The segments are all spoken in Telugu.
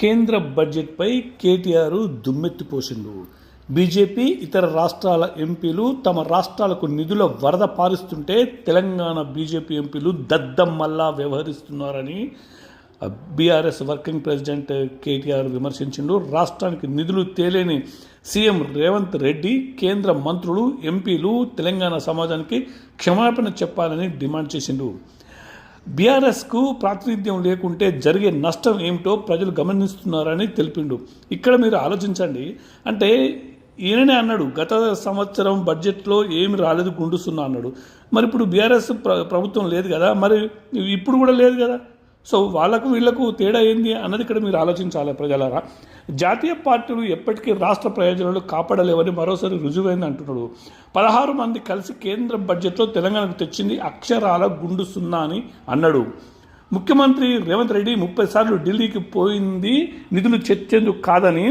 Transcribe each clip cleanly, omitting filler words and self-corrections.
కేంద్ర బడ్జెట్పై కేటీఆర్ దుమ్మెత్తిపోసిండు. బీజేపీ ఇతర రాష్ట్రాల ఎంపీలు తమ రాష్ట్రాలకు నిధుల వరద పారిస్తుంటే తెలంగాణ బీజేపీ ఎంపీలు దద్దమ్మల్లా వ్యవహరిస్తున్నారని బీఆర్ఎస్ వర్కింగ్ ప్రెసిడెంట్ కేటీఆర్ విమర్శించిండు. రాష్ట్రానికి నిధులు తేలేని సీఎం రేవంత్ రెడ్డి, కేంద్ర మంత్రులు, ఎంపీలు తెలంగాణ సమాజానికి క్షమాపణ చెప్పాలని డిమాండ్ చేసిండు. బీఆర్ఎస్కు ప్రాతినిధ్యం లేకుంటే జరిగే నష్టం ఏమిటో ప్రజలు గమనిస్తున్నారని తెలిపిండు. ఇక్కడ మీరు ఆలోచించండి. అంటే ఈయననే అన్నాడు, గత సంవత్సరం బడ్జెట్లో ఏమి రాలేదు, గుండుస్తున్నా అన్నాడు. మరి ఇప్పుడు బీఆర్ఎస్ ప్రభుత్వం లేదు కదా, మరి ఇప్పుడు కూడా లేదు కదా. సో వాళ్ళకు వీళ్లకు తేడా ఏంది అన్నది ఇక్కడ మీరు ఆలోచించాలి ప్రజలారా. జాతీయ పార్టీలు ఎప్పటికీ రాష్ట్ర ప్రయోజనాలు కాపాడలేవని మరోసారి రుజువైంది అంటున్నాడు. 16 మంది కలిసి కేంద్ర బడ్జెట్లో తెలంగాణకు తెచ్చింది అక్షరాల గుండు సున్నా అని అన్నాడు. ముఖ్యమంత్రి రేవంత్ రెడ్డి 30 సార్లు ఢిల్లీకి పోయింది నిధులు తెచ్చేందుకు కాదని,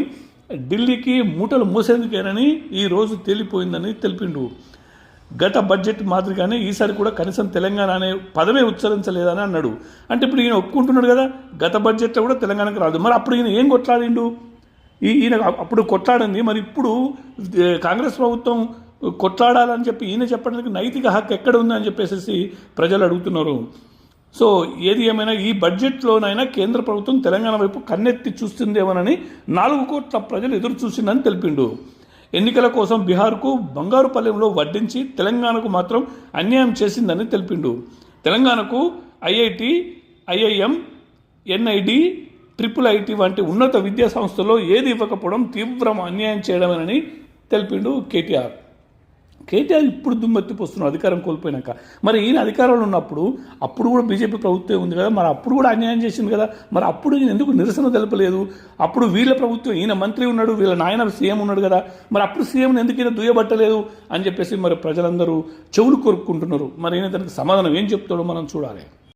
ఢిల్లీకి మూటలు మోసేందుకేనని ఈరోజు తేలిపోయిందని తెలిపిండు. గత బడ్జెట్ మాదిరిగానే ఈసారి కూడా కనీసం తెలంగాణ అనే పదమే ఉచ్చరించలేదని అన్నాడు. అంటే ఇప్పుడు ఈయన ఒప్పుకుంటున్నాడు కదా, గత బడ్జెట్లో కూడా తెలంగాణకు రాదు. మరి అప్పుడు ఈయన ఏం కొట్లాడిండు? ఈయన అప్పుడు కొట్లాడింది, మరి ఇప్పుడు కాంగ్రెస్ ప్రభుత్వం కొట్లాడాలని చెప్పి ఈయన చెప్పడానికి నైతిక హక్కు ఎక్కడ ఉందని చెప్పేసి ప్రజలు అడుగుతున్నారు. సో ఏది ఏమైనా ఈ బడ్జెట్లోనైనా కేంద్ర ప్రభుత్వం తెలంగాణ వైపు కన్నెత్తి చూస్తుందేమోనని 4 కోట్ల ప్రజలు ఎదురు చూసిందని తెలిపిండు. ఎన్నికల కోసం బీహార్కు బంగారు పల్లెంలో వడ్డించి తెలంగాణకు మాత్రం అన్యాయం చేసిందని తెలిపిండు. తెలంగాణకు ఐఐటి, ఐఐఎం, ఎన్ఐడి, IIIT వంటి ఉన్నత విద్యా సంస్థల్లో ఏది ఇవ్వకపోవడం తీవ్ర అన్యాయం చేయడమేనని తెలిపిండు కేటీఆర్. ఇప్పుడు దుమ్మెత్తిపోస్తున్నాడు అధికారం కోల్పోయినాక. మరి ఈయన అధికారంలో ఉన్నప్పుడు అప్పుడు కూడా బీజేపీ ప్రభుత్వం ఉంది కదా, మరి అప్పుడు కూడా అన్యాయం చేసింది కదా, మరి అప్పుడు ఈయన ఎందుకు నిరసన తెలపలేదు? అప్పుడు వీళ్ళ ప్రభుత్వం, ఈయన మంత్రి ఉన్నాడు, వీళ్ళ నాయన సీఎం ఉన్నాడు కదా, మరి అప్పుడు సీఎంని ఎందుకు ఈయన దుయ్యబట్టలేదు అని చెప్పేసి మరి ప్రజలందరూ చెవులు కొరుక్కుంటున్నారు. మరి ఈయన దానికి సమాధానం ఏం చెప్తాడో మనం చూడాలి.